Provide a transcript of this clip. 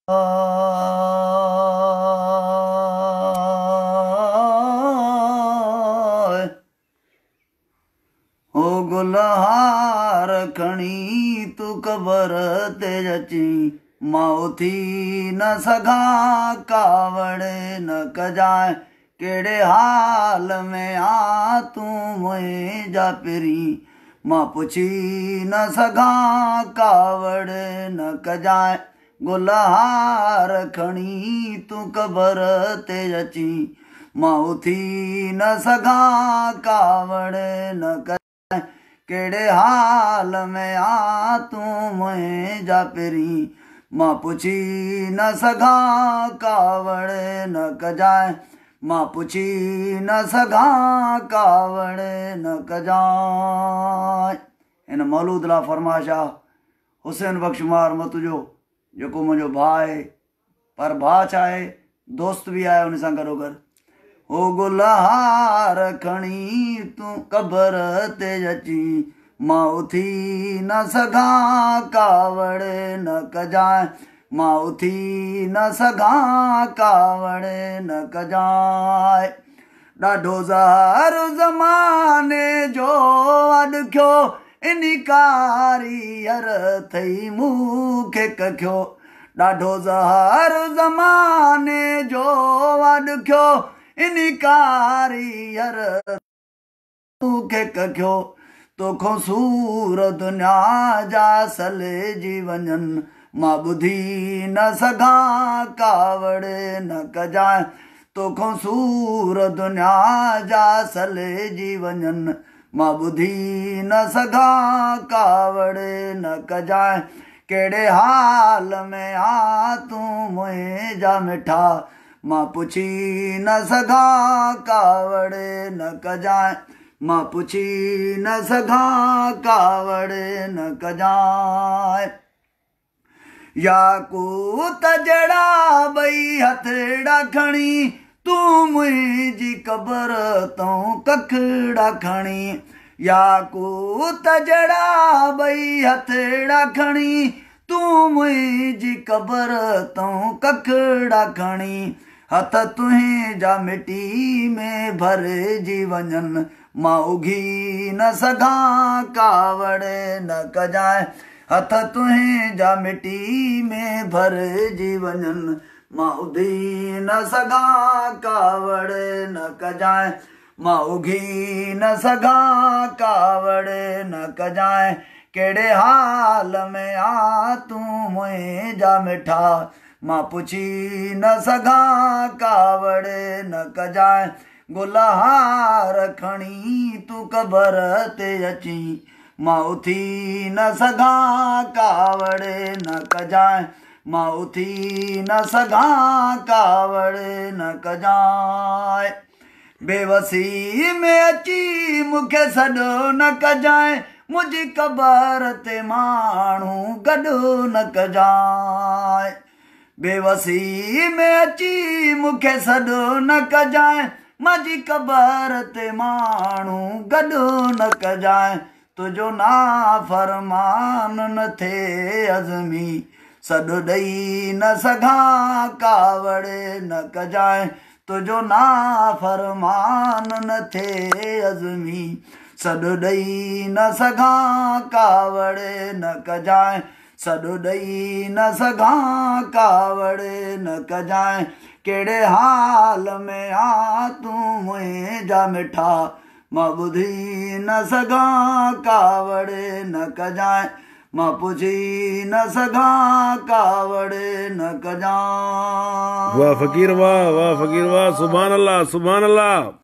ओ गुलहार खणी तू कबर ते अची मां उथी न सघां कावड़ न कजाए कहिड़े हाल में आ तूं मुंहिंजा पिरी मां पुछी न सघां कावड़ न कजाए गुलहार खणी तूं कबर ते अची मां उथी न सघां कावड़ न कजाए कहिड़े हाल में आ तूं मुंहिंजा पिरी मां पुछी न सघां कावड़ न कजाए मां पुछी न सघां कावड़ न कजाए। हिन मौलूद लाइ फरमाइश आहे हुसैन बख़्श महमद जो जेको मुंहिंजो भाउ आहे पर भाउ छा आहे दोस्त बि आहे उन सां गॾोगॾु। ओ गुलहार खणी तूं कबर ते अची मां उथी न सघां कावड़ न कजाए मां उथी न सघां कावड़ न कजाए। ॾाढो ज़हर ज़माने जो अॾखियो इन कारीअर थई मूंखे कखियो ॾाढो ज़हर ज़माने जो अॾखियो इन कारीअर मूंखे कखियो तोखो सूर दुनिया जा सलेजी वञनि मां ॿुधी न सघां कावड़ न कजाए तोखो सूर दुनिया जा सलेजी वञनि मां ॿुधी न सघां कावड़ न कजाए कहिड़े हाल में आ तूं मुंहिंजा मिठा मां पुछी न सघां कावड़ न कजाए मां पुछी न सघां कावड़ न कजाए। याकूत जड़ा ॿई हथड़ा खणी तूं मुंहिंजी कबर तूं कखड़ा खणी याकूत जड़ा ॿई हथड़ा खणी तूं मुंहिंजी कबर तूं कखड़ा खणी हथ तुंहिंजा मिटी में भरिजी वञनि मां उघी न सघां कावड़ न कजाए हथ तुंहिंजा मिटी में भरिजी वञनि मां उघी न सघां कावड़ न कजाए मां उघी न सघां कावड़ न कजाए कहिड़े हाल में आ तूं मुंहिंजा मिठा मां पुछी न सघां कावड़ न कजाए गुलहार खणी तूं कबर ते अची मां उथी न सघां कावड़ न कजाए मां उथी न सघां कावड़ न कजाए बेवसी में अची मूंखे सॾो न कजाए मुंहिंजी कबर ते माण्हू गॾु न कजाए बेवसी में अची मूंखे सॾो न कजाए मुंहिंजी कबर ते माण्हू गॾु न कजाए तुंहिंजो ना फरमान न थिए अज़मी सॾु ॾेई न सघां कावड़ न कजाए तुंहिंजो ना फरमान न थिए अज़मी सॾु ॾेई न सघां कावड़ न कजाए सॾु ॾेई न सघां कावड़ न कजाए कहिड़े हाल में आ तूं मुंहिंजा मिठा मां ॿुधी न सघां कावड़ न कजाए मां पुछी न सघां कावड़ न कजाए। वाह फ़कीर वाह, वाह फ़कीर वाह, सुभान अल्लाह सुभान अल्लाह।